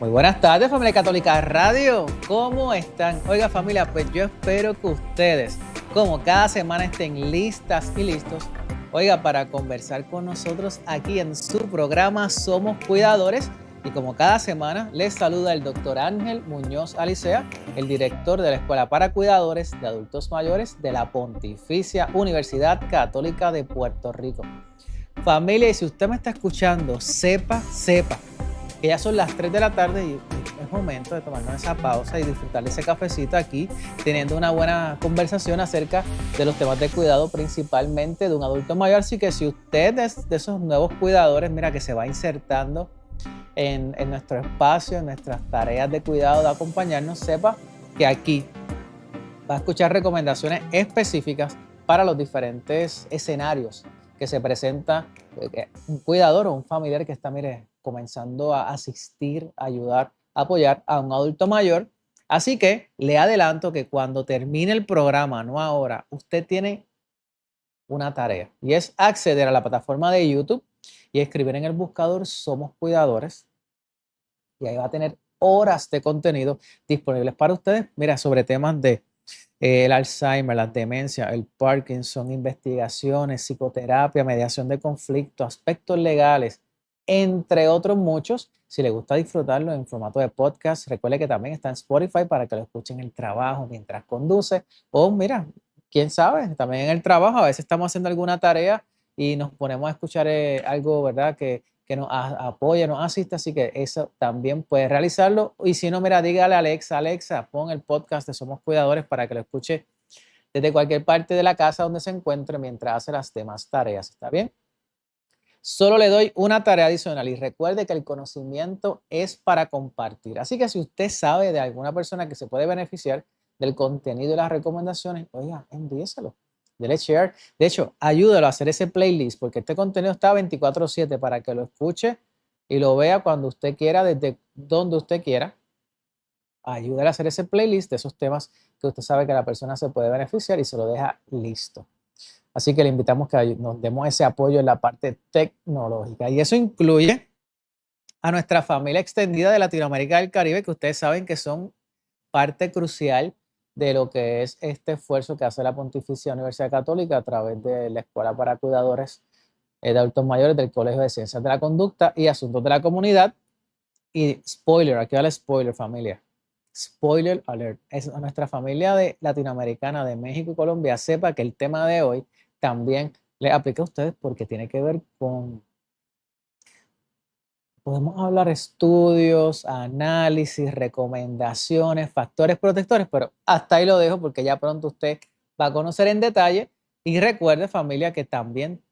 Muy buenas tardes, familia Católica Radio. ¿Cómo están? Oiga, familia, pues yo espero que ustedes, como cada semana, estén listas y listos, oiga, para conversar con nosotros aquí en su programa Somos Cuidadores. Y como cada semana, les saluda el doctor Ángel Muñoz Alicea, el director de la Escuela para Cuidadores de Adultos Mayores de la Pontificia Universidad Católica de Puerto Rico. Familia, y si usted me está escuchando, sepa que ya son las 3 de la tarde y es momento de tomarnos esa pausa y disfrutar de ese cafecito aquí, teniendo una buena conversación acerca de los temas de cuidado, principalmente de un adulto mayor. Así que si usted es de esos nuevos cuidadores, mira, que se va insertando en nuestro espacio, en nuestras tareas de cuidado, de acompañarnos, sepa que aquí va a escuchar recomendaciones específicas para los diferentes escenarios que se presenta un cuidador o un familiar que está, mire, comenzando a asistir, a ayudar, a apoyar a un adulto mayor. Así que le adelanto que cuando termine el programa, no ahora, usted tiene una tarea y es acceder a la plataforma de YouTube y escribir en el buscador Somos Cuidadores, y ahí va a tener horas de contenido disponibles para ustedes, mira, sobre temas de el Alzheimer, la demencia, el Parkinson, investigaciones, psicoterapia, mediación de conflictos, aspectos legales, entre otros muchos. Si le gusta disfrutarlo en formato de podcast, recuerde que también está en Spotify para que lo escuchen en el trabajo mientras conduce. O mira, quién sabe, también en el trabajo a veces estamos haciendo alguna tarea y nos ponemos a escuchar algo, ¿verdad? Que nos apoya, nos asiste, así que eso también puedes realizarlo. Y si no, mira, dígale a Alexa, Alexa, pon el podcast de Somos Cuidadores para que lo escuche desde cualquier parte de la casa donde se encuentre mientras hace las demás tareas. ¿Está bien? Solo le doy una tarea adicional y recuerde que el conocimiento es para compartir. Así que si usted sabe de alguna persona que se puede beneficiar del contenido y las recomendaciones, oiga, envíeselo. Dele share. De hecho, ayúdalo a hacer ese playlist porque este contenido está 24/7 para que lo escuche y lo vea cuando usted quiera, desde donde usted quiera. Ayúdale a hacer ese playlist de esos temas que usted sabe que la persona se puede beneficiar y se lo deja listo. Así que le invitamos que nos demos ese apoyo en la parte tecnológica. Y eso incluye a nuestra familia extendida de Latinoamérica y del Caribe, que ustedes saben que son parte crucial de lo que es este esfuerzo que hace la Pontificia Universidad Católica a través de la Escuela para Cuidadores de Adultos Mayores del Colegio de Ciencias de la Conducta y Asuntos de la Comunidad. Y spoiler, aquí va el spoiler, familia. Spoiler alert. Es a nuestra familia de latinoamericana de México y Colombia, sepa que el tema de hoy también le aplica a ustedes porque tiene que ver con, podemos hablar estudios, análisis, recomendaciones, factores protectores, pero hasta ahí lo dejo porque ya pronto usted va a conocer en detalle. Y recuerde, familia, que también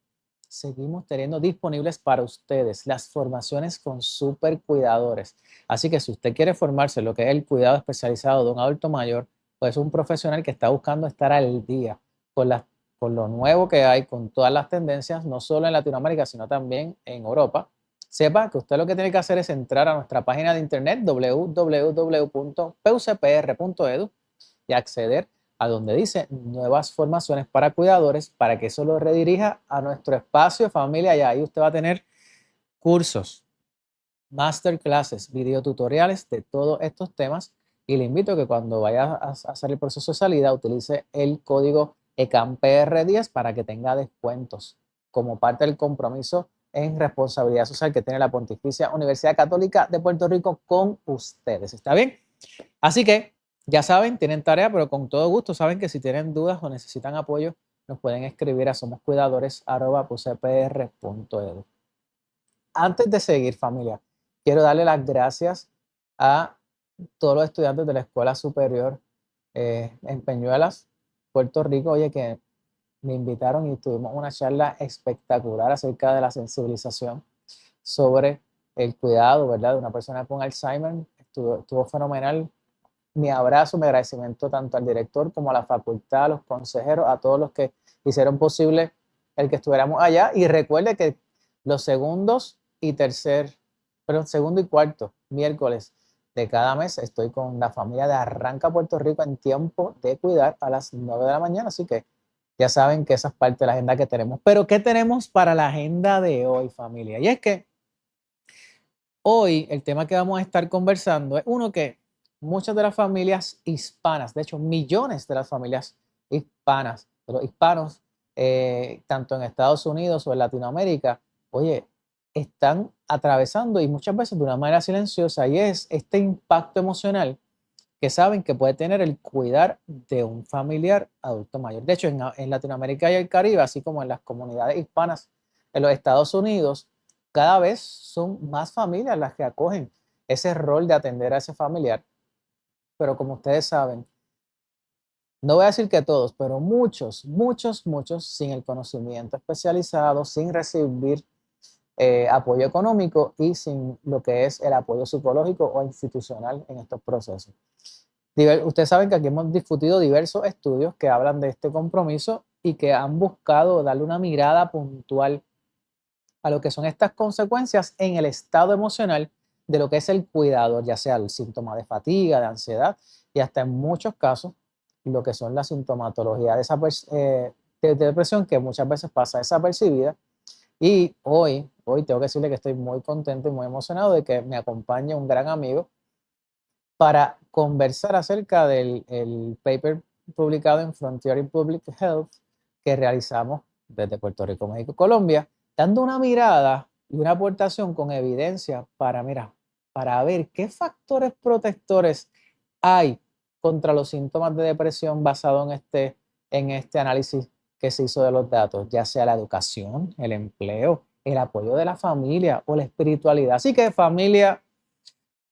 seguimos teniendo disponibles para ustedes las formaciones con super cuidadores. Así que si usted quiere formarse en lo que es el cuidado especializado de un adulto mayor, pues es un profesional que está buscando estar al día con, con lo nuevo que hay, con todas las tendencias, no solo en Latinoamérica, sino también en Europa. Sepa que usted lo que tiene que hacer es entrar a nuestra página de internet www.pucpr.edu y acceder a donde dice nuevas formaciones para cuidadores, para que eso lo redirija a nuestro espacio familia, y ahí usted va a tener cursos, masterclasses, videotutoriales de todos estos temas, y le invito a que cuando vaya a hacer el proceso de salida utilice el código ECAMPR10 para que tenga descuentos como parte del compromiso en responsabilidad social que tiene la Pontificia Universidad Católica de Puerto Rico con ustedes. ¿Está bien? Así que ya saben, tienen tarea, pero con todo gusto saben que si tienen dudas o necesitan apoyo, nos pueden escribir a somoscuidadores@pucpr.edu. Antes de seguir, familia, quiero darle las gracias a todos los estudiantes de la Escuela Superior en Peñuelas, Puerto Rico, oye, que me invitaron y tuvimos una charla espectacular acerca de la sensibilización sobre el cuidado, ¿verdad?, de una persona con Alzheimer. Estuvo fenomenal. Mi abrazo, mi agradecimiento tanto al director como a la facultad, a los consejeros, a todos los que hicieron posible el que estuviéramos allá. Y recuerde que los segundo y cuarto miércoles de cada mes estoy con la familia de Arranca Puerto Rico en tiempo de cuidar a las 9 de la mañana. Así que ya saben que esa es parte de la agenda que tenemos. Pero ¿qué tenemos para la agenda de hoy, familia? Y es que hoy el tema que vamos a estar conversando es uno que muchas de las familias hispanas, de hecho millones de las familias hispanas, de los hispanos, tanto en Estados Unidos o en Latinoamérica, oye, están atravesando y muchas veces de una manera silenciosa, y es este impacto emocional que saben que puede tener el cuidar de un familiar adulto mayor. De hecho, en Latinoamérica y el Caribe, así como en las comunidades hispanas en los Estados Unidos, cada vez son más familias las que acogen ese rol de atender a ese familiar. Pero como ustedes saben, no voy a decir que todos, pero muchos, sin el conocimiento especializado, sin recibir apoyo económico y sin lo que es el apoyo psicológico o institucional en estos procesos. Ustedes saben que aquí hemos discutido diversos estudios que hablan de este compromiso y que han buscado darle una mirada puntual a lo que son estas consecuencias en el estado emocional de lo que es el cuidador, ya sea el síntoma de fatiga, de ansiedad y hasta en muchos casos lo que son la sintomatología de, de depresión, que muchas veces pasa desapercibida. Y hoy tengo que decirle que estoy muy contento y muy emocionado de que me acompañe un gran amigo para conversar acerca del el paper publicado en Frontier in Public Health que realizamos desde Puerto Rico, México, Colombia, dando una mirada y una aportación con evidencia para, mira, para ver qué factores protectores hay contra los síntomas de depresión basado en este análisis que se hizo de los datos, ya sea la educación, el empleo, el apoyo de la familia o la espiritualidad. Así que familia,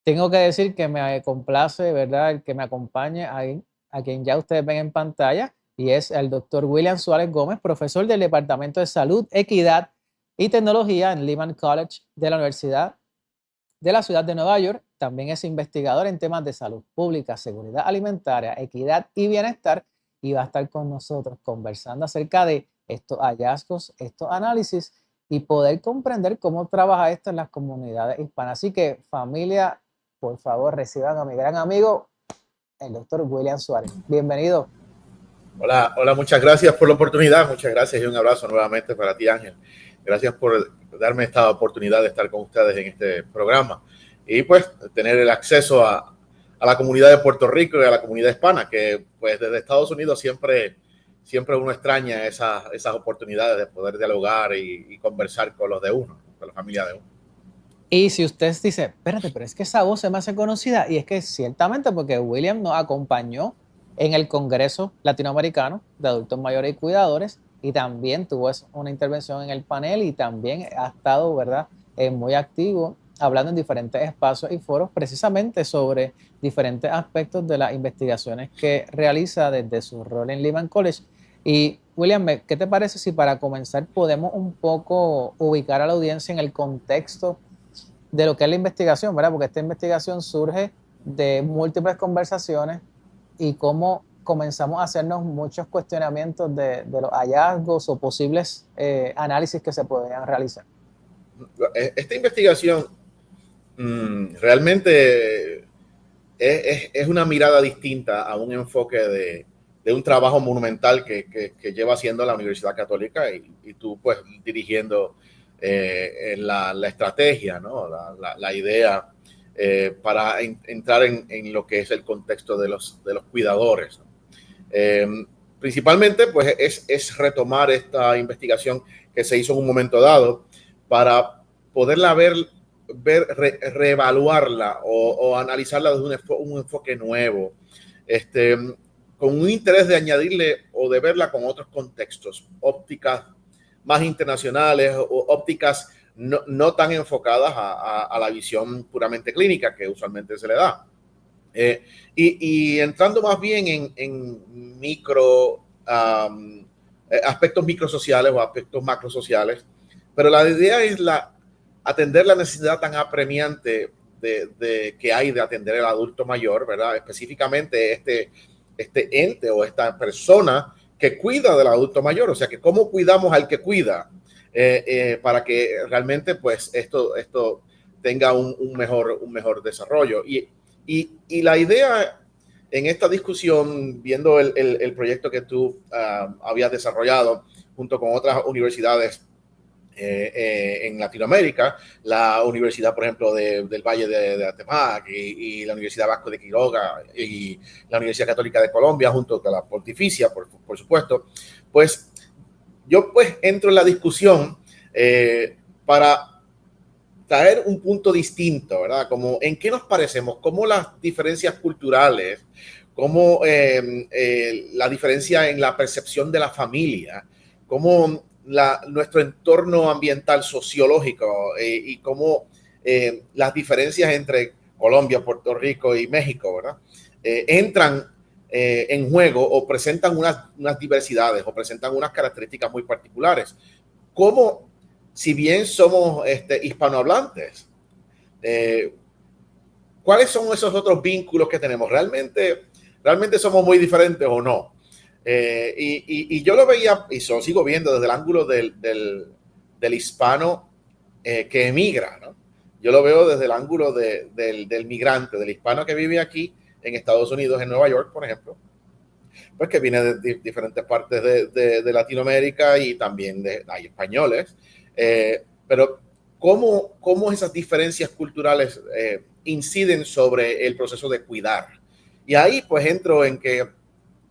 tengo que decir que me complace, ¿verdad?, el que me acompañe ahí, a quien ya ustedes ven en pantalla, y es el doctor William Suárez Gómez, profesor del Departamento de Salud, Equidad y Tecnología en Lehman College de la Universidad de la Ciudad de Nueva York. También es investigador en temas de salud pública, seguridad alimentaria, equidad y bienestar, y va a estar con nosotros conversando acerca de estos hallazgos, estos análisis y poder comprender cómo trabaja esto en las comunidades hispanas. Así que familia, por favor, reciban a mi gran amigo, el doctor William Suárez. Bienvenido. Hola, hola, muchas gracias por la oportunidad, muchas gracias y un abrazo nuevamente para ti, Ángel. Gracias por darme esta oportunidad de estar con ustedes en este programa y pues tener el acceso a la comunidad de Puerto Rico y a la comunidad hispana, que pues desde Estados Unidos siempre uno extraña esas oportunidades de poder dialogar y conversar con los de uno, con la familia de uno. Y si usted dice, espérate, pero es que esa voz se me hace conocida, y es que ciertamente porque William nos acompañó en el Congreso Latinoamericano de Adultos Mayores y Cuidadores, y también tuvo una intervención en el panel y también ha estado, ¿verdad?, muy activo hablando en diferentes espacios y foros precisamente sobre diferentes aspectos de las investigaciones que realiza desde su rol en Lehman College. Y William, ¿qué te parece si para comenzar podemos un poco ubicar a la audiencia en el contexto de lo que es la investigación, ¿verdad? Porque esta investigación surge de múltiples conversaciones y cómo comenzamos a hacernos muchos cuestionamientos de los hallazgos o posibles análisis que se podrían realizar. Esta investigación realmente es una mirada distinta a un enfoque de un trabajo monumental que lleva haciendo la Universidad Católica y tú pues dirigiendo la estrategia, ¿no? La idea para entrar en lo que es el contexto de los cuidadores, ¿no? Principalmente pues es retomar esta investigación que se hizo en un momento dado para poderla reevaluarla o analizarla desde un enfoque nuevo, con un interés de añadirle o de verla con otros contextos, ópticas más internacionales o ópticas no tan enfocadas a la visión puramente clínica que usualmente se le da. Y entrando más bien en aspectos microsociales o aspectos macrosociales, pero la idea es atender la necesidad tan apremiante que hay de atender al adulto mayor, ¿verdad? Específicamente este ente o esta persona que cuida del adulto mayor, o sea, que cómo cuidamos al que cuida para que realmente pues esto tenga un mejor desarrollo. Y la idea en esta discusión, viendo el proyecto que tú habías desarrollado junto con otras universidades en Latinoamérica, la Universidad, por ejemplo, del Valle de Atemajac y la Universidad Vasco de Quiroga y la Universidad Católica de Colombia, junto con la Pontificia, por supuesto, pues yo pues entro en la discusión para traer un punto distinto, ¿verdad? Como en qué nos parecemos, cómo las diferencias culturales, cómo la diferencia en la percepción de la familia, cómo nuestro entorno ambiental sociológico y cómo las diferencias entre Colombia, Puerto Rico y México, ¿verdad? Entran en juego o presentan unas diversidades o presentan unas características muy particulares. Cómo, si bien somos hispanohablantes, ¿cuáles son esos otros vínculos que tenemos? ¿Realmente somos muy diferentes o no? Y yo lo veía, y lo sigo viendo desde el ángulo del hispano que emigra, ¿no? Yo lo veo desde el ángulo del migrante, del hispano que vive aquí en Estados Unidos, en Nueva York, por ejemplo, pues que viene de diferentes partes de Latinoamérica y también hay españoles, pero ¿cómo esas diferencias culturales inciden sobre el proceso de cuidar? Y ahí pues entro en que,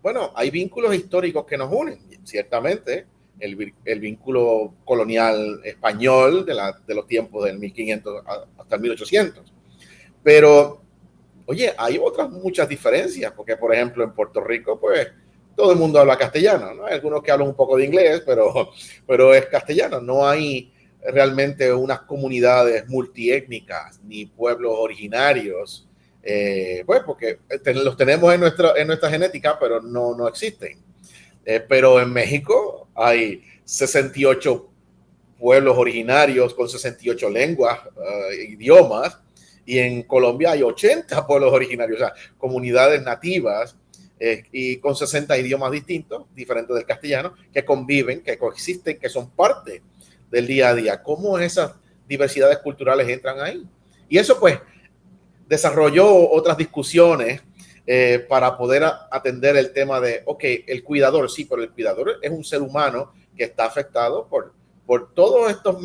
bueno, hay vínculos históricos que nos unen, ciertamente, el vínculo colonial español de los tiempos del 1500 hasta el 1800, pero oye, hay otras muchas diferencias, porque por ejemplo en Puerto Rico, pues todo el mundo habla castellano, ¿no? Hay algunos que hablan un poco de inglés, pero es castellano. No hay realmente unas comunidades multiétnicas ni pueblos originarios, pues porque los tenemos en nuestra genética, pero no existen. Pero en México hay 68 pueblos originarios con 68 lenguas, idiomas, y en Colombia hay 80 pueblos originarios, o sea, comunidades nativas y con 60 idiomas distintos, diferentes del castellano, que conviven, que coexisten, que son parte del día a día. ¿Cómo esas diversidades culturales entran ahí? Y eso pues desarrolló otras discusiones para poder atender el tema de, ok, el cuidador, sí, pero el cuidador es un ser humano que está afectado por todos estos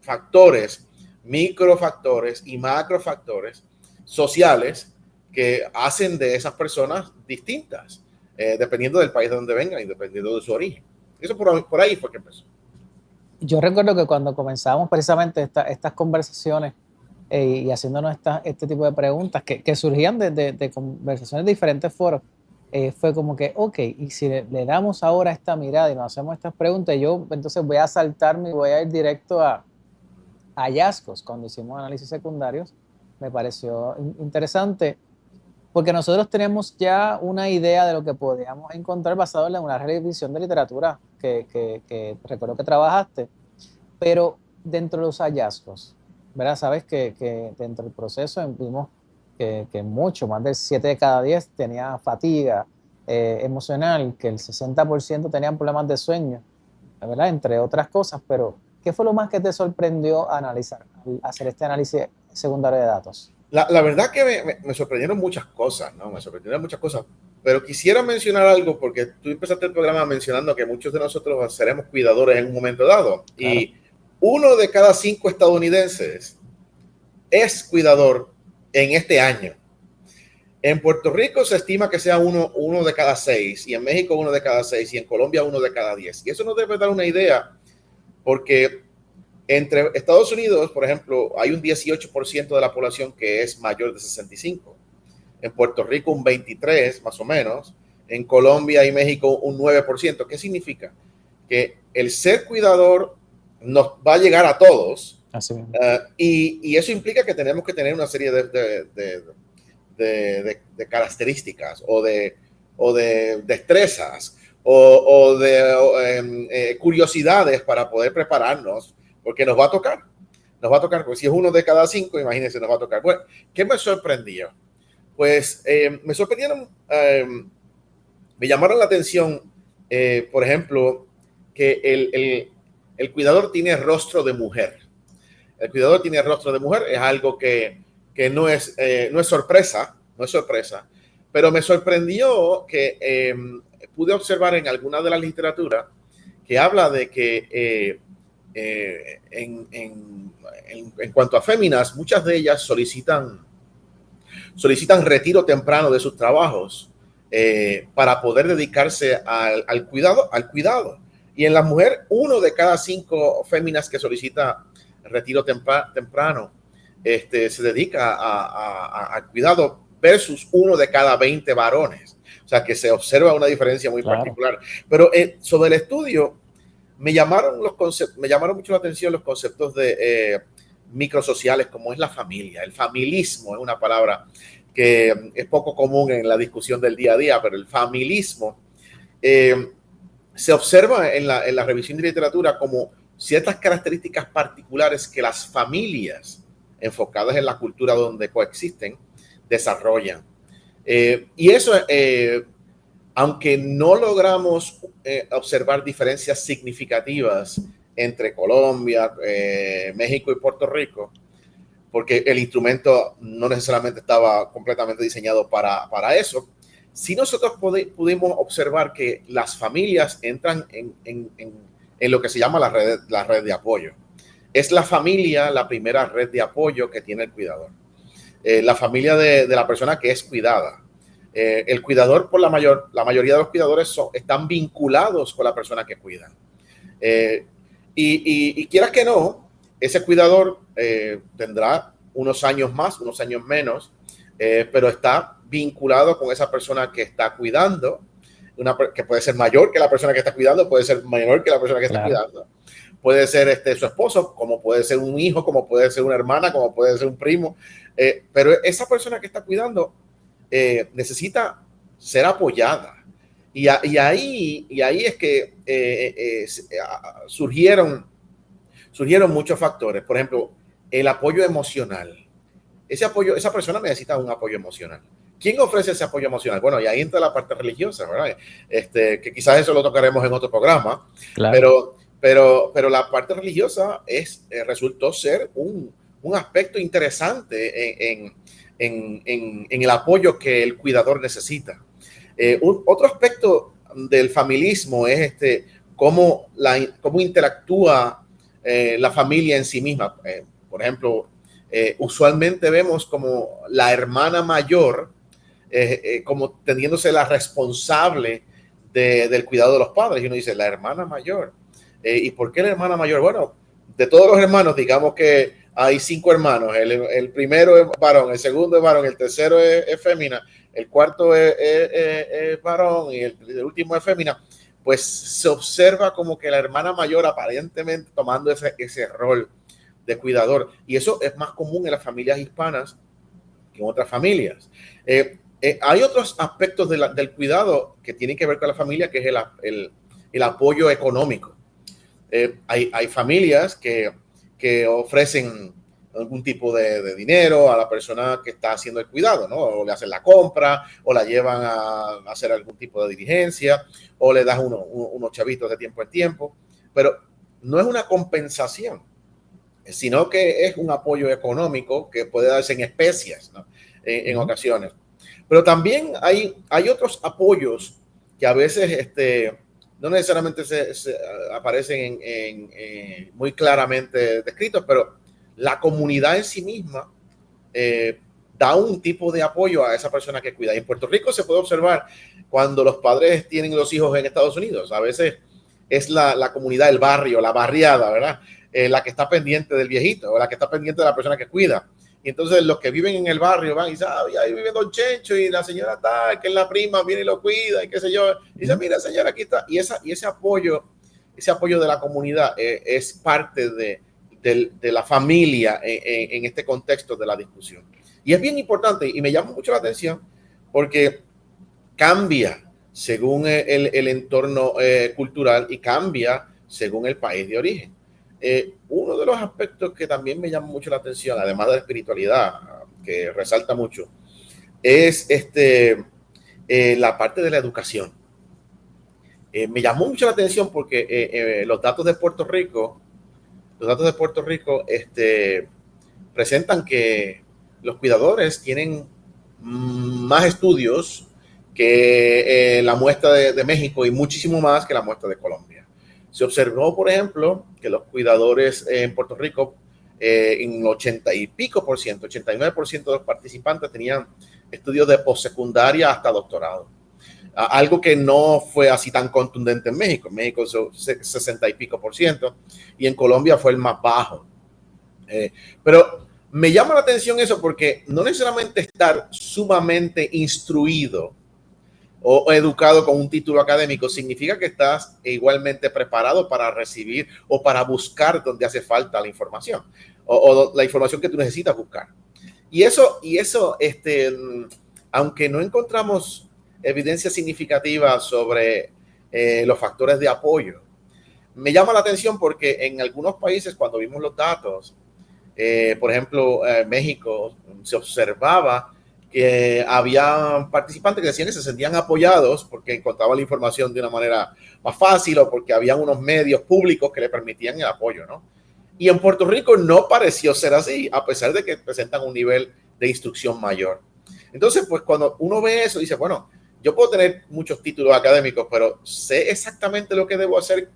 factores, microfactores y macrofactores sociales que hacen de esas personas distintas, dependiendo del país de donde vengan y dependiendo de su origen. Eso por ahí fue que empezó. Yo recuerdo que cuando comenzamos precisamente estas conversaciones y haciéndonos este tipo de preguntas que surgían de conversaciones de diferentes foros, fue como que, ok, y si le damos ahora esta mirada y nos hacemos estas preguntas, yo entonces voy a saltarme y voy a ir directo a hallazgos. Cuando hicimos análisis secundarios, me pareció interesante porque nosotros tenemos ya una idea de lo que podíamos encontrar basado en una revisión de literatura que recuerdo que trabajaste, pero dentro de los hallazgos, ¿verdad? Sabes que dentro del proceso vimos que mucho, más del 7 de cada 10 tenía fatiga emocional, que el 60% tenían problemas de sueño, ¿verdad? Entre otras cosas, pero ¿qué fue lo más que te sorprendió analizar, hacer este análisis secundario de datos? La verdad que me sorprendieron muchas cosas, ¿no? Me sorprendieron muchas cosas, pero quisiera mencionar algo porque tú empezaste el programa mencionando que muchos de nosotros seremos cuidadores en un momento dado. Claro. Y 1 de cada 5 estadounidenses es cuidador en este año. En Puerto Rico se estima que sea uno de cada 6, y en México 1 de cada 6, y en Colombia 1 de cada 10. Y eso nos debe dar una idea, porque entre Estados Unidos, por ejemplo, hay un 18% de la población que es mayor de 65. En Puerto Rico un 23% más o menos. En Colombia y México un 9%. ¿Qué significa? Que el ser cuidador nos va a llegar a todos. Y eso implica que tenemos que tener una serie de características o de destrezas o de curiosidades para poder prepararnos, porque nos va a tocar, porque si es 1 de cada 5, imagínense, nos va a tocar. Bueno, ¿qué me sorprendió? Pues me sorprendieron, me llamaron la atención, por ejemplo, que el cuidador tiene rostro de mujer. El cuidador tiene rostro de mujer, es algo que no es sorpresa, pero me sorprendió que pude observar en alguna de las literaturas que habla de que en cuanto a féminas, muchas de ellas solicitan retiro temprano de sus trabajos para poder dedicarse al cuidado. Y en la mujer, 1 de cada 5 féminas que solicita retiro temprano se dedica al cuidado versus 1 de cada 20 varones. O sea que se observa una diferencia muy particular. Pero sobre el estudio, me llamaron mucho la atención los conceptos de microsociales, como es la familia. El familismo es una palabra que es poco común en la discusión del día a día, pero el familismo se observa en la revisión de literatura como ciertas características particulares que las familias enfocadas en la cultura donde coexisten desarrollan. Y eso, aunque no logramos observar diferencias significativas entre Colombia, México y Puerto Rico, porque el instrumento no necesariamente estaba completamente diseñado para eso, sí nosotros pudimos observar que las familias entran en lo que se llama la red de apoyo. Es la familia la primera red de apoyo que tiene el cuidador. La familia de la persona que es cuidada. El cuidador, la mayoría de los cuidadores están vinculados con la persona que cuidan. Y quieras que no, ese cuidador tendrá unos años más, unos años menos, pero está vinculado con esa persona que está cuidando, que puede ser mayor que la persona que está cuidando, puede ser menor que la persona que está cuidando. Puede ser su esposo, como puede ser un hijo, como puede ser una hermana, como puede ser un primo. Pero esa persona que está cuidando necesita ser apoyada. Y ahí es que surgieron muchos factores. Por ejemplo, el apoyo emocional. Esa persona necesita un apoyo emocional. ¿Quién ofrece ese apoyo emocional? Bueno, y ahí entra la parte religiosa, ¿verdad? Que quizás eso lo tocaremos en otro programa. Claro. Pero la parte religiosa resultó ser un aspecto interesante en el apoyo que el cuidador necesita. Otro aspecto del familismo es cómo interactúa la familia en sí misma. Por ejemplo, usualmente vemos como la hermana mayor como teniéndose la responsable del cuidado de los padres. Y uno dice, la hermana mayor. ¿Y por qué la hermana mayor? Bueno, de todos los hermanos, digamos que hay 5 hermanos. El primero es varón, el segundo es varón, el tercero es fémina, el cuarto es varón y el último es fémina. Pues se observa como que la hermana mayor aparentemente tomando ese rol de cuidador. Y eso es más común en las familias hispanas que en otras familias. Hay otros aspectos del cuidado que tienen que ver con la familia, que es el apoyo económico. Hay familias que ofrecen algún tipo de dinero a la persona que está haciendo el cuidado, ¿no? O le hacen la compra, o la llevan a hacer algún tipo de diligencia, o le das unos chavitos de tiempo en tiempo, pero no es una compensación, sino que es un apoyo económico que puede darse en especias, ¿no? En ocasiones. Pero también hay otros apoyos que a veces no necesariamente se aparecen muy claramente descritos, pero la comunidad en sí misma da un tipo de apoyo a esa persona que cuida. Y en Puerto Rico se puede observar cuando los padres tienen los hijos en Estados Unidos. A veces es la comunidad, el barrio, la barriada, ¿verdad? La que está pendiente del viejito o la que está pendiente de la persona que cuida. Y entonces los que viven en el barrio van y dicen, ahí vive Don Chencho y la señora tal, que es la prima, viene y lo cuida y qué sé yo. Y dice, mira señora, aquí está. Y ese apoyo de la comunidad es parte de la familia en este contexto de la discusión. Y es bien importante y me llama mucho la atención porque cambia según el entorno cultural y cambia según el país de origen. Uno de los aspectos que también me llama mucho la atención, además de la espiritualidad, que resalta mucho, es la parte de la educación. Me llamó mucho la atención porque los datos de Puerto Rico presentan que los cuidadores tienen más estudios que la muestra de México y muchísimo más que la muestra de Colombia. Se observó, por ejemplo, que los cuidadores en Puerto Rico, en 80 y pico por ciento, 89% de los participantes tenían estudios de postsecundaria hasta doctorado. Algo que no fue así tan contundente en México. En México es 60 y pico por ciento y en Colombia fue el más bajo. Pero me llama la atención eso porque no necesariamente estar sumamente instruido o educado con un título académico significa que estás igualmente preparado para recibir o para buscar donde hace falta la información o la información que tú necesitas buscar. Y eso, aunque no encontramos evidencia significativa sobre los factores de apoyo, me llama la atención porque en algunos países, cuando vimos los datos, por ejemplo, México, se observaba que había participantes que decían que se sentían apoyados porque encontraban la información de una manera más fácil o porque había unos medios públicos que le permitían el apoyo, ¿no? Y en Puerto Rico no pareció ser así, a pesar de que presentan un nivel de instrucción mayor. Entonces, pues cuando uno ve eso, dice, bueno, yo puedo tener muchos títulos académicos, pero sé exactamente lo que debo hacer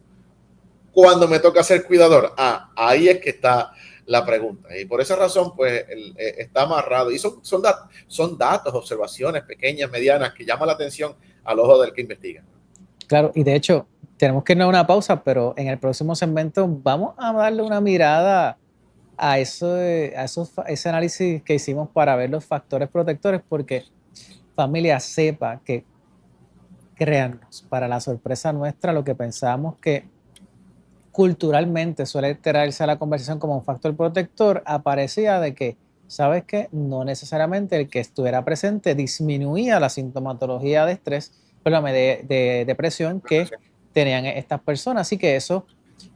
cuando me toca ser cuidador. Ahí es que está la pregunta. Y por esa razón, pues, está amarrado. Y son datos, observaciones pequeñas, medianas, que llaman la atención al ojo del que investiga. Claro, y de hecho, tenemos que irnos a una pausa, pero en el próximo segmento vamos a darle una mirada a ese análisis que hicimos para ver los factores protectores, porque familia, sepa que, créannos, para la sorpresa nuestra, lo que pensábamos que culturalmente suele traerse a la conversación como un factor protector, aparecía de que, ¿sabes qué? No necesariamente el que estuviera presente disminuía la sintomatología de estrés, perdóname, de depresión que tenían estas personas. Así que eso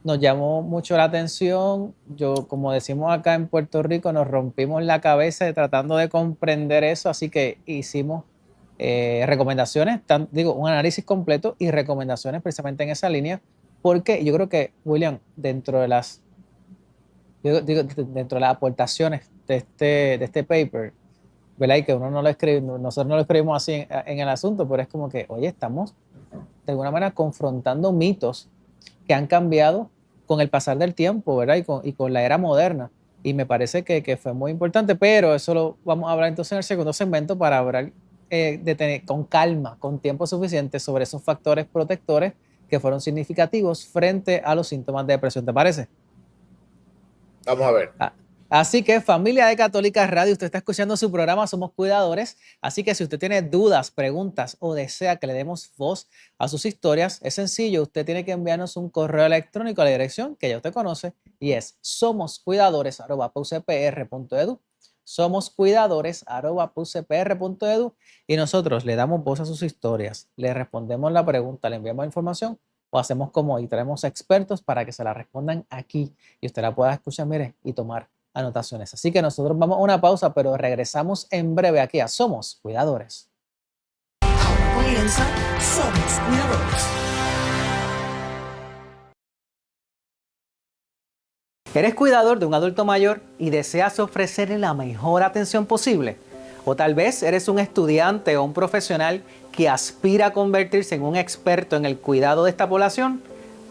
nos llamó mucho la atención. Yo, como decimos acá en Puerto Rico, nos rompimos la cabeza tratando de comprender eso, así que hicimos recomendaciones, un análisis completo y recomendaciones precisamente en esa línea. Porque yo creo que, William, dentro de las aportaciones de este paper, ¿verdad? Y que uno no lo escribe, nosotros no lo escribimos así en el asunto, pero es como que, oye, estamos de alguna manera confrontando mitos que han cambiado con el pasar del tiempo, ¿verdad? Y con la era moderna. Y me parece que fue muy importante, pero eso lo vamos a hablar entonces en el segundo segmento para hablar con calma, con tiempo suficiente sobre esos factores protectores que fueron significativos frente a los síntomas de depresión. ¿Te parece? Vamos a ver. Así que, familia de Católica Radio, usted está escuchando su programa Somos Cuidadores. Así que si usted tiene dudas, preguntas o desea que le demos voz a sus historias, es sencillo. Usted tiene que enviarnos un correo electrónico a la dirección que ya usted conoce y es somoscuidadores@pucpr.edu. somoscuidadores@pucpr.edu y nosotros le damos voz a sus historias, le respondemos la pregunta, le enviamos información o hacemos como y traemos expertos para que se la respondan aquí y usted la pueda escuchar, mire, y tomar anotaciones. Así que nosotros vamos a una pausa, pero regresamos en breve aquí a Somos Cuidadores. Ahora comienza Somos Cuidadores. ¿Eres cuidador de un adulto mayor y deseas ofrecerle la mejor atención posible? O tal vez eres un estudiante o un profesional que aspira a convertirse en un experto en el cuidado de esta población,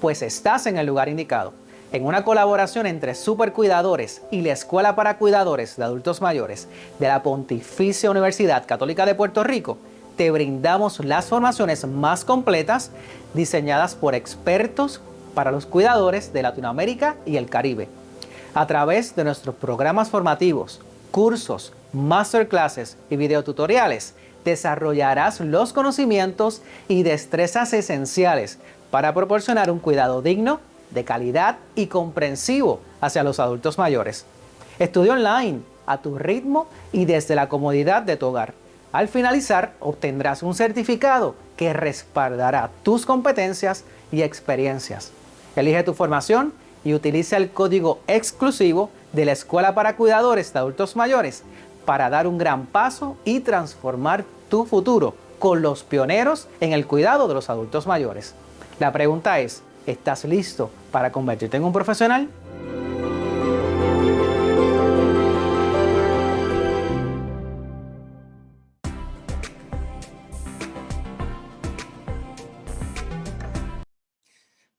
pues estás en el lugar indicado. En una colaboración entre Supercuidadores y la Escuela para Cuidadores de Adultos Mayores de la Pontificia Universidad Católica de Puerto Rico, te brindamos las formaciones más completas diseñadas por expertos para los cuidadores de Latinoamérica y el Caribe. A través de nuestros programas formativos, cursos, masterclasses y videotutoriales, desarrollarás los conocimientos y destrezas esenciales para proporcionar un cuidado digno, de calidad y comprensivo hacia los adultos mayores. Estudia online, a tu ritmo y desde la comodidad de tu hogar. Al finalizar, obtendrás un certificado que respaldará tus competencias y experiencias. Elige tu formación y utiliza el código exclusivo de la Escuela para Cuidadores de Adultos Mayores para dar un gran paso y transformar tu futuro con los pioneros en el cuidado de los adultos mayores. La pregunta es, ¿estás listo para convertirte en un profesional?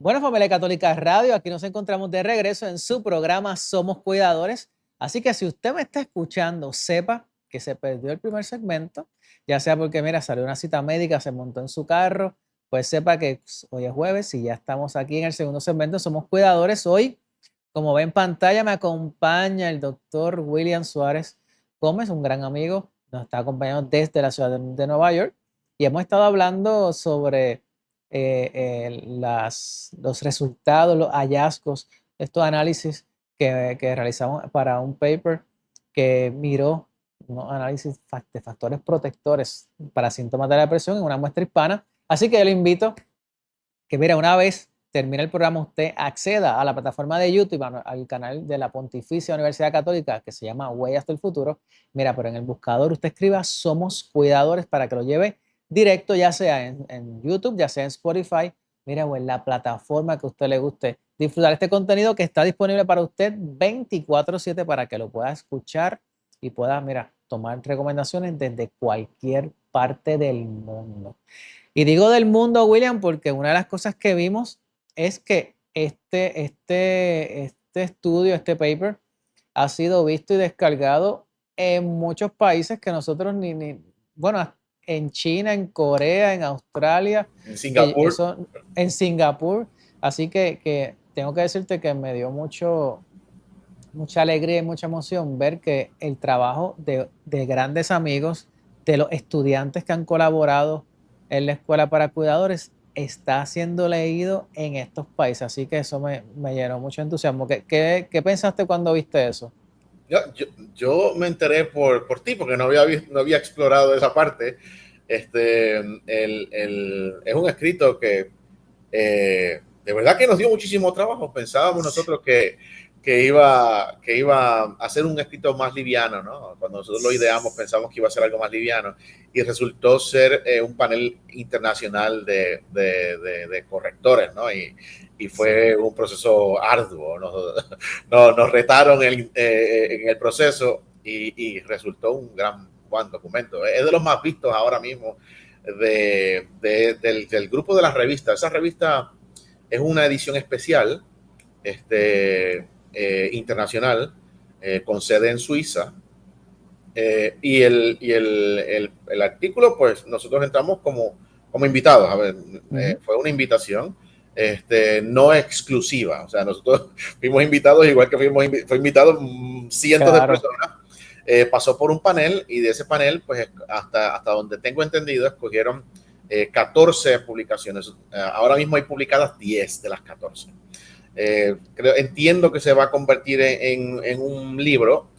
Bueno, familia Católica Radio, aquí nos encontramos de regreso en su programa Somos Cuidadores. Así que si usted me está escuchando, sepa que se perdió el primer segmento, ya sea porque, mira, salió una cita médica, se montó en su carro, pues sepa que hoy es jueves y ya estamos aquí en el segundo segmento Somos Cuidadores. Hoy, como ve en pantalla, me acompaña el doctor William Suárez Gómez, un gran amigo, nos está acompañando desde la ciudad de Nueva York y hemos estado hablando sobre los resultados, los hallazgos, estos análisis que realizamos para un paper que miró unos análisis de factores protectores para síntomas de la depresión en una muestra hispana. Así que yo le invito que, mira, una vez termine el programa, usted acceda a la plataforma de YouTube, al canal de la Pontificia Universidad Católica, que se llama Huellas del Futuro. Mira, pero en el buscador usted escriba Somos Cuidadores para que lo lleve directo, ya sea en YouTube, ya sea en Spotify, mira, o en la plataforma que a usted le guste disfrutar este contenido que está disponible para usted 24/7 para que lo pueda escuchar y pueda, mira, tomar recomendaciones desde cualquier parte del mundo. Y digo del mundo, William, porque una de las cosas que vimos es que este estudio, este paper, ha sido visto y descargado en muchos países que nosotros bueno, en China, en Corea, en Australia, En Singapur. En Singapur. Así que tengo que decirte que me dio mucha alegría y mucha emoción ver que el trabajo de grandes amigos, de los estudiantes que han colaborado en la Escuela para Cuidadores, está siendo leído en estos países. Así que eso me llenó mucho entusiasmo. ¿Qué pensaste cuando viste eso? Yo me enteré por ti, porque no había explorado esa parte. Es un escrito que de verdad que nos dio muchísimo trabajo. Pensábamos nosotros que iba a ser un escrito más liviano, ¿no? Cuando nosotros lo ideamos pensamos que iba a ser algo más liviano y resultó ser un panel internacional de correctores, ¿no? Y fue un proceso arduo. Nos retaron en el proceso y resultó un buen documento. Es de los más vistos ahora mismo del grupo de las revistas. Esa revista es una edición especial internacional con sede en Suiza. Y el artículo, pues nosotros entramos como invitados. A ver, fue una invitación no exclusiva. O sea, nosotros fuimos invitados, igual que fue invitados cientos de personas. Pasó por un panel y de ese panel, pues hasta donde tengo entendido, escogieron 14 publicaciones. Ahora mismo hay publicadas 10 de las 14. Entiendo que se va a convertir en un libro,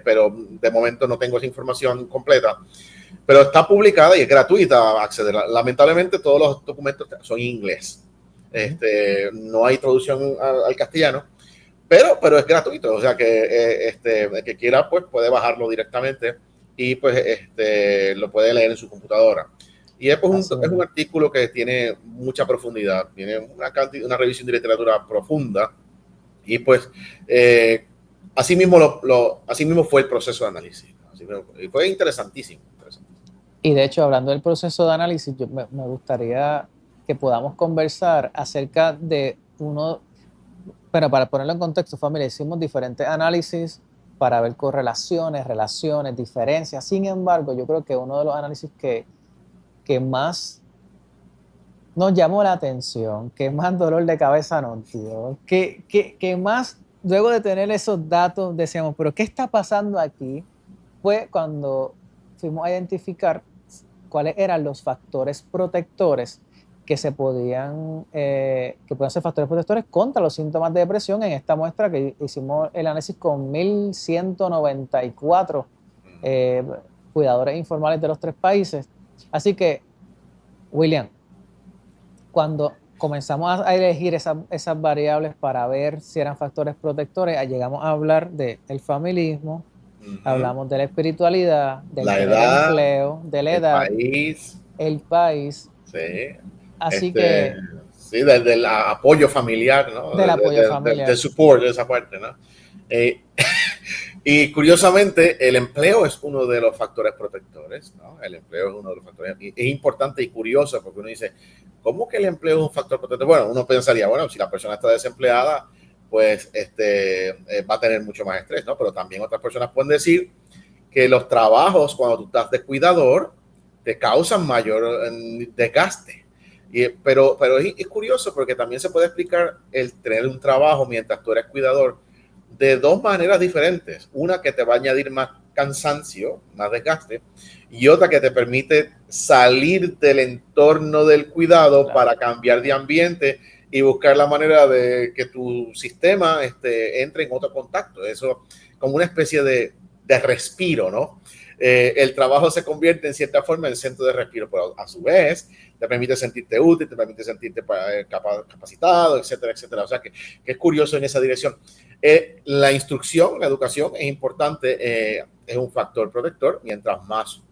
pero de momento no tengo esa información completa. Pero está publicada y es gratuita acceder. Lamentablemente todos los documentos son en inglés. No hay traducción al castellano, pero es gratuito. O sea que el que quiera pues puede bajarlo directamente y pues lo puede leer en su computadora. Y es un artículo que tiene mucha profundidad, tiene una revisión de literatura profunda y pues así mismo fue el proceso de análisis. Y fue interesantísimo. Y de hecho, hablando del proceso de análisis, me gustaría que podamos conversar acerca de pero para ponerlo en contexto, familia, hicimos diferentes análisis para ver correlaciones, relaciones, diferencias. Sin embargo, yo creo que uno de los análisis que más nos llamó la atención, que más dolor de cabeza nos dio, que más, luego de tener esos datos, decíamos, pero ¿qué está pasando aquí? Fue cuando fuimos a identificar cuáles eran los factores protectores que podían ser factores protectores contra los síntomas de depresión en esta muestra que hicimos el análisis con 1,194 cuidadores informales de los 3 países. Así que, William, cuando comenzamos a elegir esas variables para ver si eran factores protectores, llegamos a hablar del familismo, hablamos de la espiritualidad, del edad, empleo, de la edad, el país. Sí. Así que... Sí, del apoyo familiar, ¿no? Del apoyo familiar. Del support, de esa parte, ¿no? Y curiosamente, el empleo es uno de los factores protectores, ¿no? El empleo es uno de los factores. Y es importante y curioso porque uno dice, ¿cómo que el empleo es un factor protector? Bueno, uno pensaría, bueno, si la persona está desempleada, pues va a tener mucho más estrés, ¿no? Pero también otras personas pueden decir que los trabajos, cuando tú estás de cuidador, te causan mayor desgaste. Pero es curioso porque también se puede explicar el tener un trabajo mientras tú eres cuidador de dos maneras diferentes. Una que te va a añadir más cansancio, más desgaste, y otra que te permite salir del entorno del cuidado, claro, para cambiar de ambiente y buscar la manera de que tu sistema entre en otro contacto. Eso como una especie de respiro, ¿no? El trabajo se convierte en cierta forma en centro de respiro, pero a su vez te permite sentirte útil, te permite sentirte capacitado, etcétera, etcétera. O sea que es curioso en esa dirección. La instrucción, la educación es importante, es un factor protector. Mientras más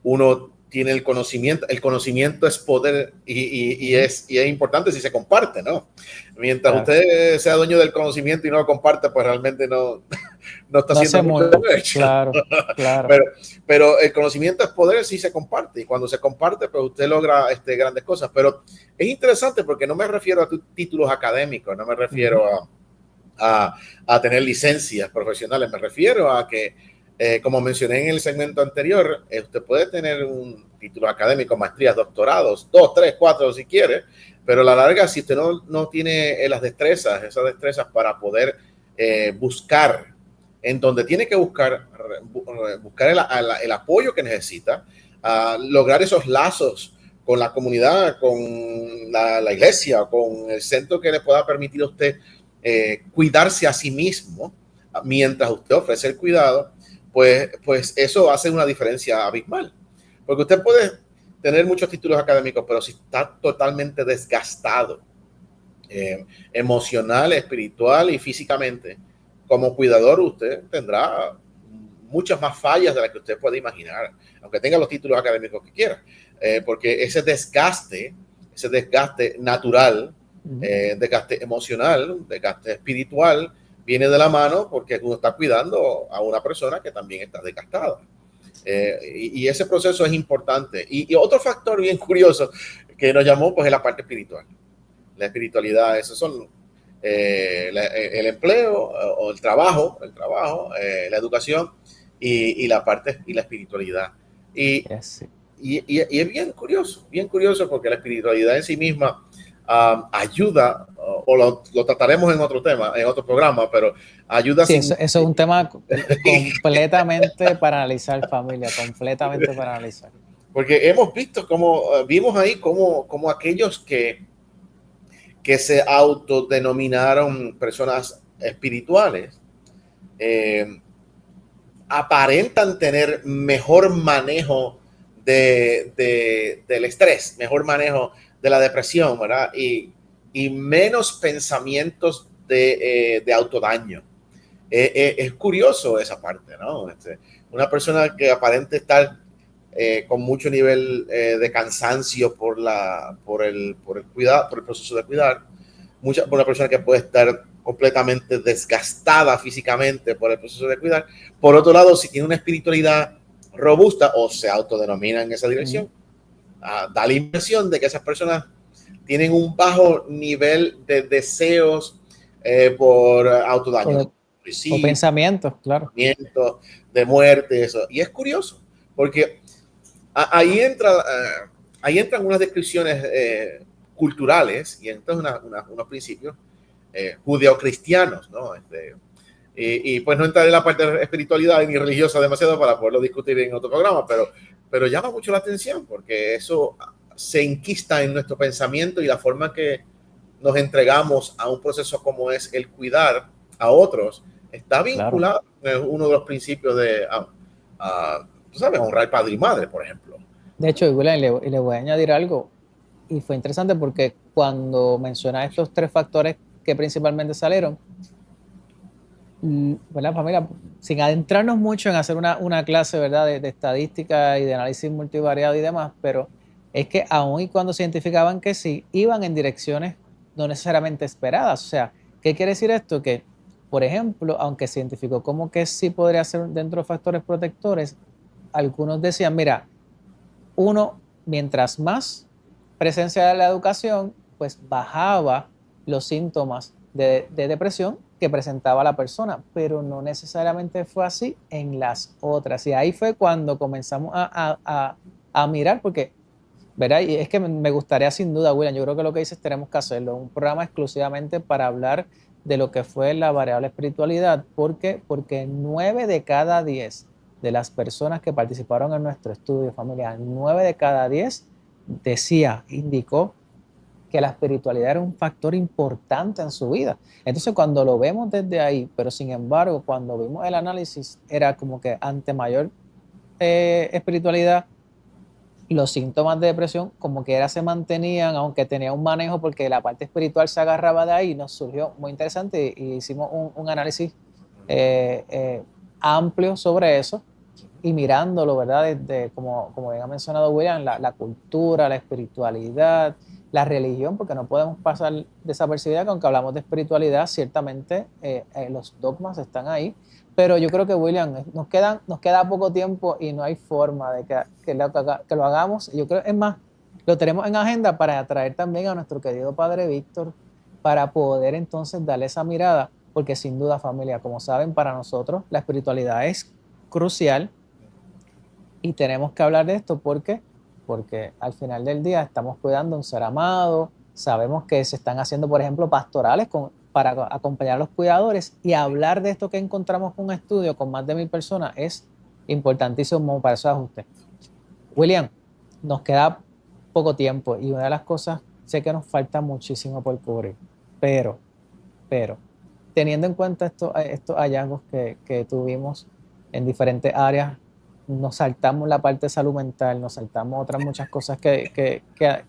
uno tiene el conocimiento es poder y es importante si se comparte, ¿no? Mientras usted sea dueño del conocimiento y no lo comparte, pues realmente no está haciendo mucho. Claro, claro. Pero el conocimiento es poder si se comparte, y cuando se comparte, pues usted logra grandes cosas. Pero es interesante porque no me refiero a títulos académicos, no me refiero a tener licencias profesionales, me refiero a que, como mencioné en el segmento anterior, usted puede tener un título académico, maestrías, doctorados, 2, 3, 4 si quiere, pero a la larga, si usted no tiene esas destrezas para poder buscar en donde tiene que buscar el apoyo que necesita, lograr esos lazos con la comunidad, con la iglesia, con el centro que le pueda permitir a usted cuidarse a sí mismo mientras usted ofrece el cuidado, pues eso hace una diferencia abismal. Porque usted puede tener muchos títulos académicos, pero si está totalmente desgastado, emocional, espiritual y físicamente, como cuidador usted tendrá muchas más fallas de las que usted puede imaginar, aunque tenga los títulos académicos que quiera, porque ese desgaste natural, desgaste emocional, desgaste espiritual, viene de la mano porque uno está cuidando a una persona que también está desgastada. Y ese proceso es importante. Y otro factor bien curioso que nos llamó, pues, es la parte espiritual. La espiritualidad, esos son el empleo o el trabajo, la educación y la parte y la espiritualidad. Y es bien curioso porque la espiritualidad en sí misma ayuda, o lo trataremos en otro tema, en otro programa, pero ayuda. Sí, eso es un tema completamente para analizar, familia, completamente para analizar. Porque hemos visto vimos ahí como aquellos que se autodenominaron personas espirituales, aparentan tener mejor manejo del estrés, mejor manejo de la depresión, ¿verdad? Y menos pensamientos de autodaño. Es curioso esa parte, ¿no? Una persona que aparente estar con mucho nivel de cansancio por el proceso de cuidar, una persona que puede estar completamente desgastada físicamente por el proceso de cuidar. Por otro lado, si tiene una espiritualidad robusta o se autodenomina en esa dirección, da la impresión de que esas personas tienen un bajo nivel de deseos por autodaño. O pensamientos, claro. De muerte, eso. Y es curioso, porque ahí entran unas descripciones culturales y entonces unos principios judeocristianos, ¿no? Y pues no entraré en la parte de espiritualidad ni religiosa demasiado para poderlo discutir en otro programa, pero llama mucho la atención porque eso se enquista en nuestro pensamiento y la forma que nos entregamos a un proceso como es el cuidar a otros está vinculado en uno de los principios de, tú sabes, honrar padre y madre, por ejemplo. De hecho, William, le voy a añadir algo, y fue interesante porque cuando menciona estos tres factores que principalmente salieron, ¿verdad, familia? Sin adentrarnos mucho en hacer una clase, ¿verdad?, de estadística y de análisis multivariado y demás, pero es que aun y cuando se identificaban que sí, iban en direcciones no necesariamente esperadas. O sea, ¿qué quiere decir esto? Que Por ejemplo, aunque se identificó como que sí podría ser dentro de factores protectores, algunos decían, mira, uno, mientras más presencia de la educación, pues bajaba los síntomas de depresión que presentaba la persona, pero no necesariamente fue así en las otras. Y ahí fue cuando comenzamos a mirar, porque, ¿verdad? Y es que me gustaría sin duda, William, yo creo que lo que dices tenemos que hacerlo, un programa exclusivamente para hablar de lo que fue la variable espiritualidad. ¿Por qué? Porque 9 de cada 10 de las personas que participaron en nuestro estudio familiar, 9 de cada 10 indicó que la espiritualidad era un factor importante en su vida. Entonces, cuando lo vemos desde ahí, pero sin embargo, cuando vimos el análisis, era como que ante mayor espiritualidad, los síntomas de depresión como que era se mantenían, aunque tenía un manejo porque la parte espiritual se agarraba de ahí. Nos surgió muy interesante y hicimos un análisis amplio sobre eso y mirándolo, ¿verdad? Desde, como bien ha mencionado William, la cultura, la espiritualidad, la religión, porque no podemos pasar desapercibida que aunque hablamos de espiritualidad, ciertamente los dogmas están ahí. Pero yo creo que, William, nos queda poco tiempo y no hay forma de que lo hagamos. Yo creo, es más, lo tenemos en agenda para atraer también a nuestro querido padre Víctor para poder entonces darle esa mirada, porque sin duda, familia, como saben, para nosotros la espiritualidad es crucial y tenemos que hablar de esto porque al final del día estamos cuidando a un ser amado, sabemos que se están haciendo, por ejemplo, pastorales para acompañar a los cuidadores y hablar de esto que encontramos con un estudio con más de 1,000 personas es importantísimo para esos ajustes. William, nos queda poco tiempo y una de las cosas, sé que nos falta muchísimo por cubrir, pero teniendo en cuenta estos hallazgos que tuvimos en diferentes áreas, nos saltamos la parte de salud mental, nos saltamos otras muchas cosas que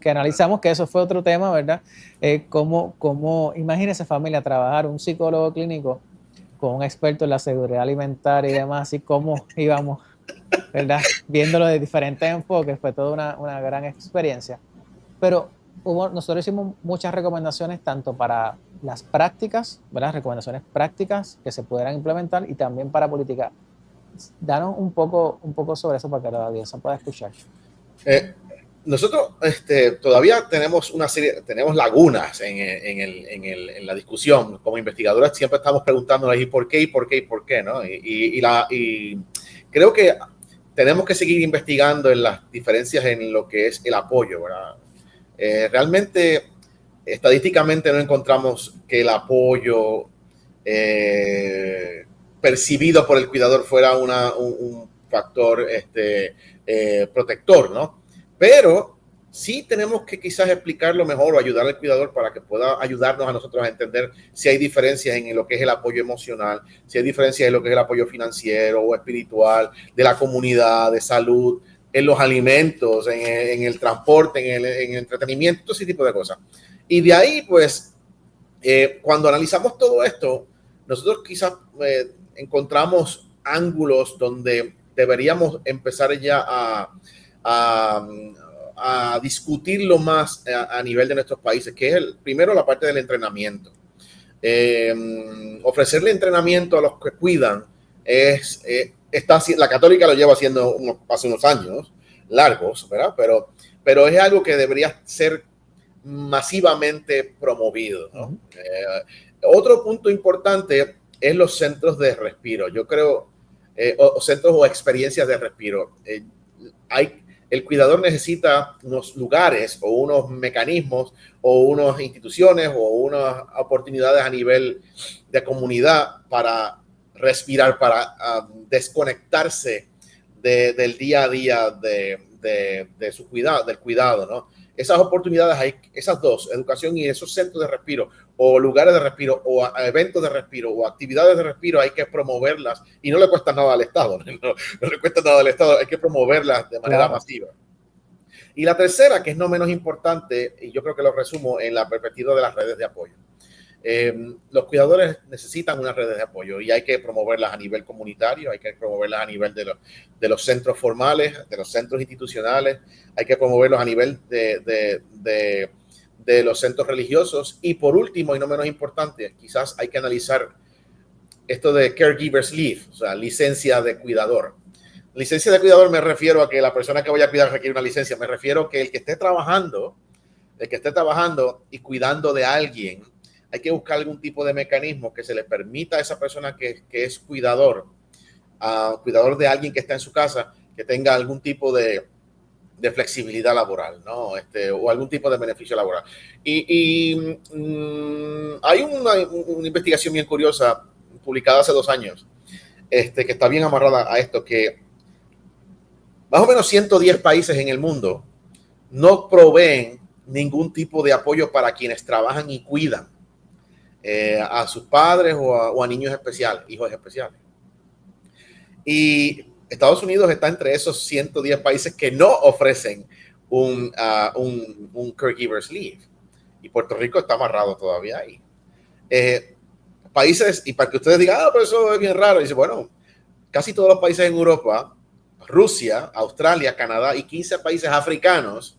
analizamos, que eso fue otro tema, ¿verdad? Imagínese, familia, trabajar un psicólogo clínico con un experto en la seguridad alimentaria y demás, y cómo íbamos, ¿verdad? Viéndolo de diferentes enfoques, fue toda una gran experiencia. Pero nosotros hicimos muchas recomendaciones tanto para las prácticas, ¿verdad? Recomendaciones prácticas que se pudieran implementar y también para política. Danos un poco sobre eso para que la audiencia pueda escuchar. Nosotros todavía tenemos tenemos lagunas en la discusión. Como investigadores siempre estamos preguntándonos ¿y por qué? ¿Y por qué? ¿Y por qué? ¿No? Y creo que tenemos que seguir investigando en las diferencias en lo que es el apoyo, ¿verdad? Realmente, estadísticamente no encontramos que el apoyo percibido por el cuidador fuera un factor protector, ¿no? Pero sí tenemos que quizás explicarlo mejor o ayudar al cuidador para que pueda ayudarnos a nosotros a entender si hay diferencias en lo que es el apoyo emocional, si hay diferencias en lo que es el apoyo financiero o espiritual, de la comunidad, de salud, en los alimentos, en el transporte, en el entretenimiento, todo ese tipo de cosas. Y de ahí, pues, cuando analizamos todo esto, nosotros quizás encontramos ángulos donde deberíamos empezar ya a discutirlo más a nivel de nuestros países, que es primero la parte del entrenamiento. Ofrecerle entrenamiento a los que cuidan la Católica lo lleva haciendo hace unos años largos, ¿verdad? Pero es algo que debería ser masivamente promovido, ¿no? Otro punto importante es los centros de respiro. Yo creo, centros o experiencias de respiro. El cuidador necesita unos lugares o unos mecanismos o unas instituciones o unas oportunidades a nivel de comunidad para respirar, para desconectarse del día a día de su cuidado, del cuidado, ¿no? Esas oportunidades hay, esas dos, educación y esos centros de respiro o lugares de respiro o eventos de respiro o actividades de respiro, hay que promoverlas y no le cuesta nada al Estado, no le cuesta nada al Estado, hay que promoverlas de manera masiva. Y la tercera, que es no menos importante, y yo creo que lo resumo en la perspectiva de las redes de apoyo. Los cuidadores necesitan unas redes de apoyo y hay que promoverlas a nivel comunitario, hay que promoverlas a nivel de los centros formales, de los centros institucionales, hay que promoverlos a nivel de los centros religiosos y por último y no menos importante, quizás hay que analizar esto de caregiver's leave, o sea, licencia de cuidador. Licencia de cuidador me refiero a que la persona que vaya a cuidar requiere una licencia. Me refiero a que el que esté trabajando y cuidando de alguien, hay que buscar algún tipo de mecanismo que se le permita a esa persona que es cuidador de alguien que está en su casa, que tenga algún tipo de flexibilidad laboral, ¿no? O algún tipo de beneficio laboral. Hay una investigación bien curiosa publicada hace 2 años, que está bien amarrada a esto, que más o menos 110 países en el mundo no proveen ningún tipo de apoyo para quienes trabajan y cuidan a sus padres o a niños especiales, hijos especiales. Y Estados Unidos está entre esos 110 países que no ofrecen un caregiver's leave. Y Puerto Rico está amarrado todavía ahí. Países, y para que ustedes digan, pero eso es bien raro, dice, bueno, casi todos los países en Europa, Rusia, Australia, Canadá y 15 países africanos,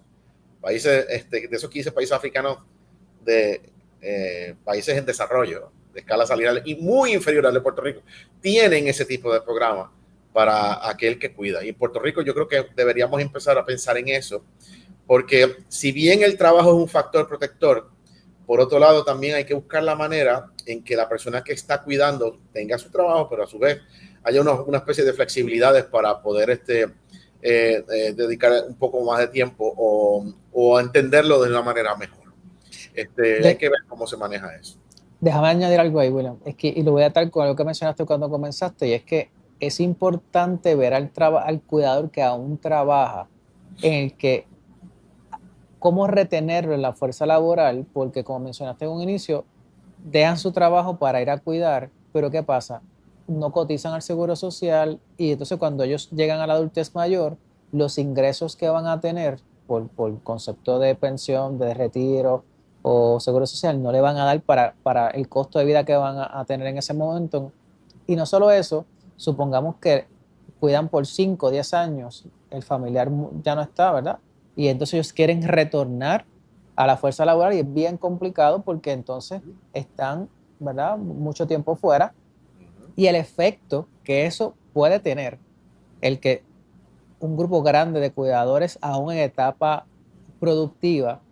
de esos 15 países africanos de países en desarrollo, de escala salarial y muy inferior al de Puerto Rico, tienen ese tipo de programa para aquel que cuida. Y en Puerto Rico yo creo que deberíamos empezar a pensar en eso, porque si bien el trabajo es un factor protector, por otro lado también hay que buscar la manera en que la persona que está cuidando tenga su trabajo, pero a su vez haya una especie de flexibilidades para poder dedicar un poco más de tiempo o entenderlo de una manera mejor. Hay que ver cómo se maneja eso. Déjame añadir algo ahí, William. Y lo voy a atar con algo que mencionaste cuando comenzaste, y es que es importante ver al cuidador que aún trabaja, en el que cómo retenerlo en la fuerza laboral, porque como mencionaste en un inicio, dejan su trabajo para ir a cuidar, pero ¿qué pasa? No cotizan al seguro social, y entonces cuando ellos llegan a la adultez mayor, los ingresos que van a tener por concepto de pensión, de retiro o seguro social, no le van a dar para el costo de vida que van a tener en ese momento. Y no solo eso, supongamos que cuidan por 5 o 10 años, el familiar ya no está, ¿verdad? Y entonces ellos quieren retornar a la fuerza laboral y es bien complicado porque entonces están, ¿verdad?, mucho tiempo fuera, y el efecto que eso puede tener, el que un grupo grande de cuidadores aún en etapa productiva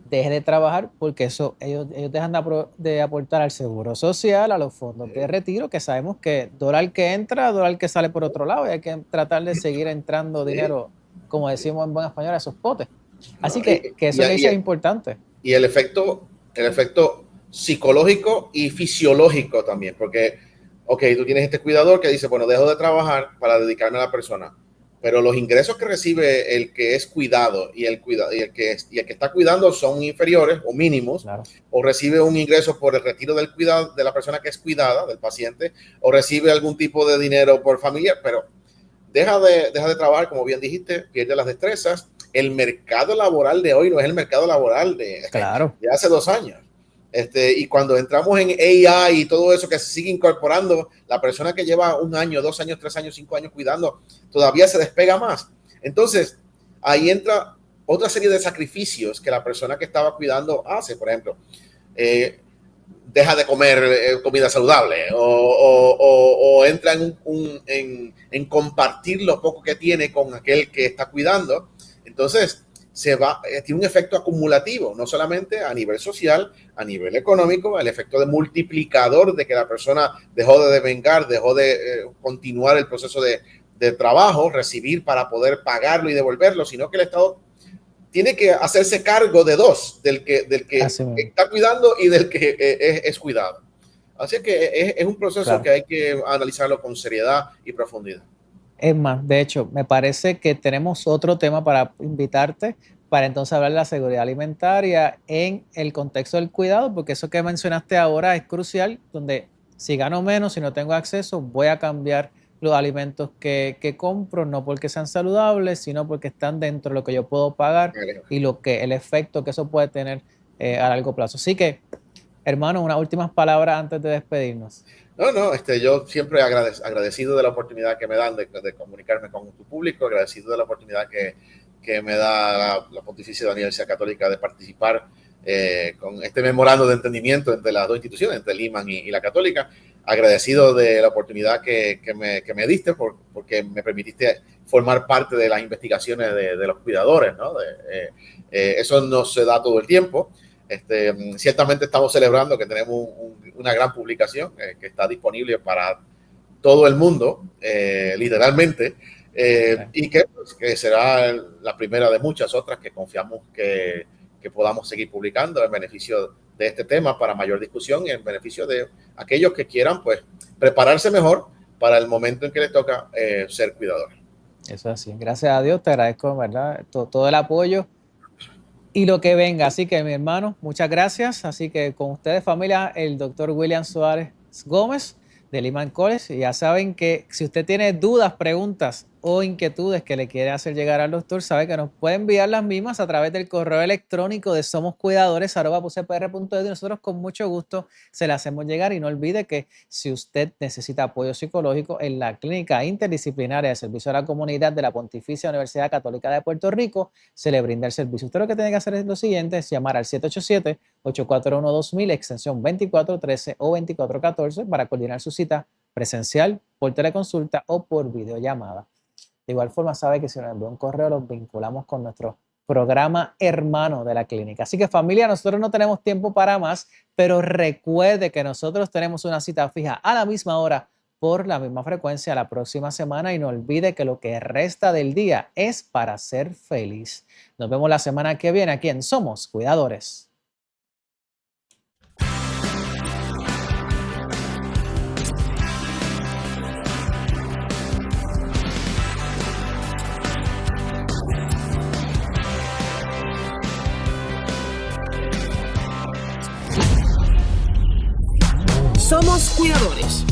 deje de trabajar, porque eso ellos dejan de aportar al seguro social, a los fondos de retiro, que sabemos que dólar que entra, dólar que sale por otro lado, y hay que tratar de seguir entrando dinero, como decimos en buen español, a esos potes. Así que eso que dice es importante. Y el efecto psicológico y fisiológico también, porque, tú tienes este cuidador que dice, bueno, dejo de trabajar para dedicarme a la persona, pero los ingresos que recibe el que es cuidado y el que está cuidando son inferiores o mínimos, claro. O recibe un ingreso por el retiro del cuidado de la persona que es cuidada, del paciente, o recibe algún tipo de dinero por familiar, pero deja de trabajar, como bien dijiste, pierde las destrezas. El mercado laboral de hoy no es el mercado laboral de hace 2 años. Y cuando entramos en AI y todo eso que se sigue incorporando, la persona que lleva 1 año, 2 años, 3 años, 5 años cuidando, todavía se despega más. Entonces, ahí entra otra serie de sacrificios que la persona que estaba cuidando hace. Por ejemplo, deja de comer comida saludable o entra en compartir lo poco que tiene con aquel que está cuidando. Entonces, tiene un efecto acumulativo, no solamente a nivel social, a nivel económico, el efecto de multiplicador de que la persona dejó de devengar, dejó de continuar el proceso de trabajo, recibir para poder pagarlo y devolverlo, sino que el Estado tiene que hacerse cargo de dos, del que está cuidando y del que es cuidado. Así que es un proceso que hay que analizarlo con seriedad y profundidad. Es más, de hecho, me parece que tenemos otro tema para invitarte para entonces hablar de la seguridad alimentaria en el contexto del cuidado, porque eso que mencionaste ahora es crucial, donde si gano menos, si no tengo acceso, voy a cambiar los alimentos que compro, no porque sean saludables, sino porque están dentro de lo que yo puedo pagar y el efecto que eso puede tener a largo plazo. Así que, hermano, unas últimas palabras antes de despedirnos. No, yo siempre agradecido de la oportunidad que me dan de comunicarme con tu público, agradecido de la oportunidad que me da la Pontificia de la Universidad Católica de participar con este memorando de entendimiento entre las dos instituciones, entre el IMAN y la Católica. agradecido de la oportunidad que me diste porque me permitiste formar parte de las investigaciones de los cuidadores, ¿no? Eso no se da todo el tiempo. Ciertamente estamos celebrando que tenemos una gran publicación que está disponible para todo el mundo, literalmente, y que será la primera de muchas otras que confiamos que podamos seguir publicando en beneficio de este tema para mayor discusión y en beneficio de aquellos que quieran pues prepararse mejor para el momento en que les toca ser cuidadores. Eso es así. Gracias a Dios, te agradezco, ¿verdad? Todo el apoyo y lo que venga. Así que, mi hermano, muchas gracias. Así que con ustedes, familia, el doctor William Suárez Gómez de Lehman College. Y ya saben que si usted tiene dudas, preguntas o inquietudes que le quiere hacer llegar al doctor, sabe que nos puede enviar las mismas a través del correo electrónico de somoscuidadores@pucpr.edu y nosotros con mucho gusto se las hacemos llegar. Y no olvide que si usted necesita apoyo psicológico en la Clínica Interdisciplinaria de Servicio a la Comunidad de la Pontificia Universidad Católica de Puerto Rico, se le brinda el servicio. Usted lo que tiene que hacer es lo siguiente, es llamar al 787-841-2000, extensión 2413 o 2414 para coordinar su cita presencial, por teleconsulta o por videollamada. De igual forma, sabe que si nos envía un correo, los vinculamos con nuestro programa hermano de la clínica. Así que, familia, nosotros no tenemos tiempo para más, pero recuerde que nosotros tenemos una cita fija a la misma hora por la misma frecuencia la próxima semana y no olvide que lo que resta del día es para ser feliz. Nos vemos la semana que viene aquí en Somos Cuidadores. Somos Cuidadores.